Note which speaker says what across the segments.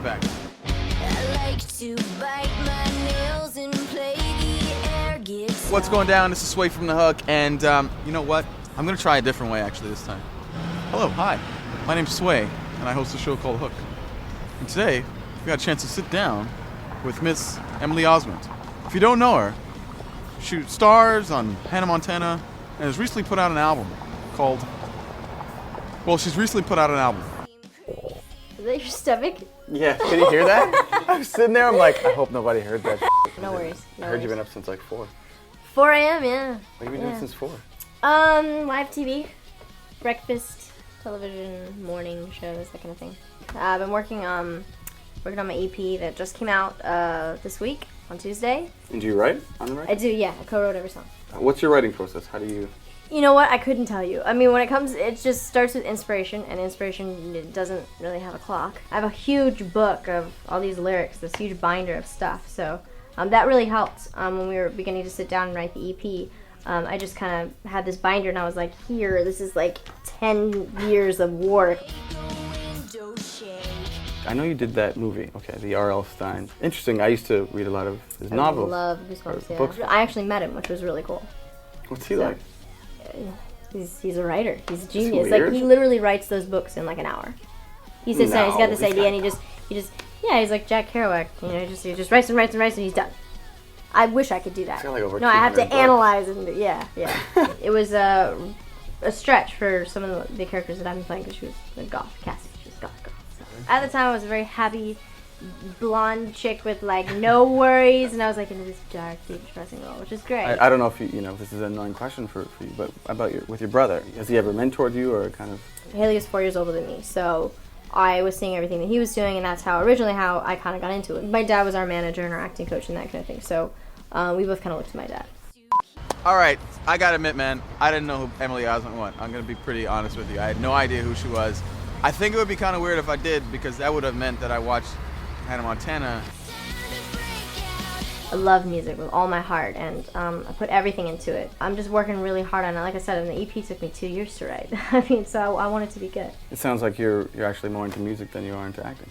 Speaker 1: right back.
Speaker 2: I like to bite my nails and play the air guitar.
Speaker 1: What's going down? This is Sway from The Hook, and you know what? I'm gonna try a different way actually this time. Hello, hi. My name's Sway, and I host a show called Hook. And today, we got a chance to sit down with Miss Emily Osment. If you don't know her, she stars on Hannah Montana and has recently put out an album called... Well, she's recently put out an album.
Speaker 3: Is that your stomach?
Speaker 4: Yeah, can you hear that? I was sitting there, I'm like, I hope nobody heard that.
Speaker 3: No worries.
Speaker 4: I heard you've been up since like 4.
Speaker 3: 4 a.m., yeah.
Speaker 4: What have you been doing since 4?
Speaker 3: Live TV, breakfast, television, morning shows, that kind of thing. I've been working on my EP that just came out this week on Tuesday.
Speaker 4: And do you write on the record?
Speaker 3: I do, yeah. I co-wrote every song.
Speaker 4: What's your writing process? How do you...
Speaker 3: You know what? I couldn't tell you. I mean, when it comes, it just starts with inspiration, and inspiration it doesn't really have a clock. I have a huge book of all these lyrics, this huge binder of stuff. So that really helped when we were beginning to sit down and write the EP. I just kind of had this binder, and I was like, here, this is like 10 years of work.
Speaker 4: I know you did that movie, okay, the R.L. Stein. Interesting, I used to read a lot of his novels.
Speaker 3: I love Goosebumps, yeah.
Speaker 4: Books.
Speaker 3: I actually met him, which was really cool.
Speaker 4: What's he like?
Speaker 3: He's a writer. He's a genius.
Speaker 4: weird?
Speaker 3: Like, he literally writes those books in like an hour. He sits down, he's got this idea, and he just, yeah, he's like Jack Kerouac. You know, he just writes and he's done. I wish I could do that.
Speaker 4: He's got like over
Speaker 3: No, I have to
Speaker 4: 200 books.
Speaker 3: analyze and yeah. It was a stretch for some of the characters that I've been playing because she was a goth, Cassie. She was goth. So. At the time, I was a very happy, blonde chick with like no worries, and I was like into this dark, deep, depressing role, which is great.
Speaker 4: I don't know if you know, this is an annoying question for you, but about with your brother. Has he ever mentored you or kind of...
Speaker 3: Haley is 4 years older than me, so I was seeing everything that he was doing, and that's originally how I kind of got into it. My dad was our manager and our acting coach and that kind of thing, so we both kind of looked to my dad.
Speaker 1: All right, I gotta admit, man, I didn't know who Emily Osment was. I'm gonna be pretty honest with you. I had no idea who she was. I think it would be kind of weird if I did, because that would have meant that I watched Hannah Montana.
Speaker 3: I love music with all my heart, and I put everything into it. I'm just working really hard on it. Like I said, and the EP took me 2 years to write. I mean, so I want it to be good.
Speaker 4: It sounds like you're actually more into music than you are into acting.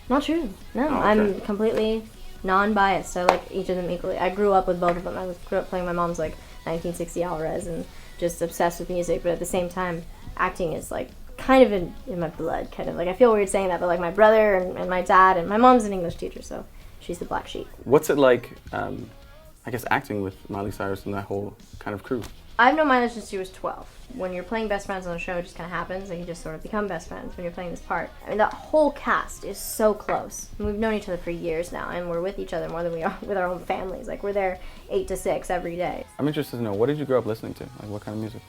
Speaker 3: Not true. No,
Speaker 4: Oh, okay.
Speaker 3: I'm completely non-biased. I like each of them equally. I grew up with both of them. I grew up playing my mom's like 1960 Alvarez and just obsessed with music, but at the same time, acting is like kind of in my blood, kind of. Like, I feel weird saying that, but like my brother and my dad, and my mom's an English teacher, so she's the black sheep.
Speaker 4: What's it like, I guess, acting with Miley Cyrus and that whole kind of crew?
Speaker 3: I've known Miley since she was 12. When you're playing best friends on a show, it just kind of happens, and you just sort of become best friends when you're playing this part. I mean, that whole cast is so close. And we've known each other for years now, and we're with each other more than we are with our own families. Like, we're there 8 to 6 every day.
Speaker 4: I'm interested to know, what did you grow up listening to? Like, what kind of music?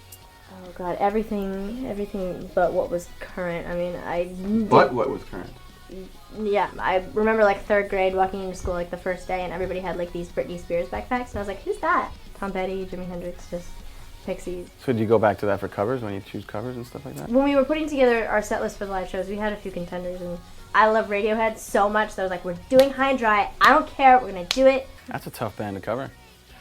Speaker 3: Oh God, everything but what was current. I mean,
Speaker 4: What was current?
Speaker 3: Yeah, I remember like 3rd grade walking into school like the first day, and everybody had like these Britney Spears backpacks, and I was like, who's that? Tom Petty, Jimi Hendrix, just Pixies.
Speaker 4: So do you go back to that for covers, when you choose covers and stuff like that?
Speaker 3: When we were putting together our set list for the live shows, we had a few contenders, and I love Radiohead so much that I was like, we're doing High and Dry, I don't care, we're gonna do it.
Speaker 4: That's a tough band to cover.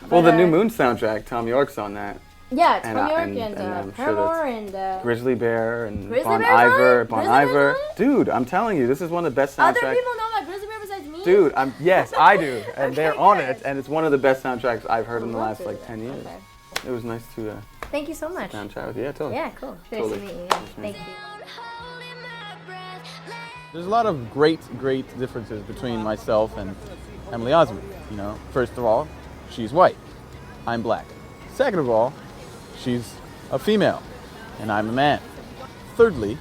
Speaker 4: Well, the New Moon soundtrack, Tom York's on that.
Speaker 3: Yeah, it's
Speaker 4: And,
Speaker 3: Tom York
Speaker 4: and I'm sure
Speaker 3: Paramore
Speaker 4: that's
Speaker 3: and
Speaker 4: Grizzly Bear and
Speaker 3: Grizzly
Speaker 4: Bon
Speaker 3: Bear's on
Speaker 4: Iver.
Speaker 3: it?
Speaker 4: Bon
Speaker 3: Grizzly Bear's
Speaker 4: Iver.
Speaker 3: on it?
Speaker 4: Dude, I'm telling you, this is one of the best
Speaker 3: other
Speaker 4: soundtracks.
Speaker 3: people know about Grizzly Bear besides me?
Speaker 4: Dude, yes, I do, and
Speaker 3: Okay,
Speaker 4: they're on
Speaker 3: good.
Speaker 4: it, and it's one of the best soundtracks I've heard in the
Speaker 3: Love
Speaker 4: last
Speaker 3: it.
Speaker 4: like 10 years.
Speaker 3: Okay.
Speaker 4: It was nice to
Speaker 3: Thank you so much.
Speaker 4: down chat with you. Yeah, totally.
Speaker 3: Yeah, cool. Nice
Speaker 4: Totally.
Speaker 3: to meet you. Yeah, thank you.
Speaker 1: There's a lot of great differences between myself and Emily Osment. You know, first of all, she's white. I'm black. Second of all, she's a female, and I'm a man. Thirdly,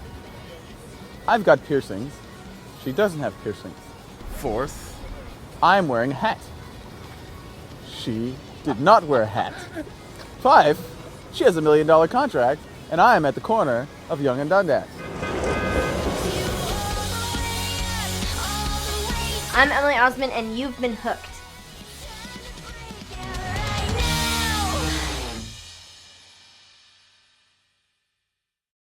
Speaker 1: I've got piercings. She doesn't have piercings. Fourth, I'm wearing a hat. She did not wear a hat. 5, she has $1 million contract, and I am at the corner of Young and Dundas.
Speaker 3: I'm Emily Osment, and you've been hooked.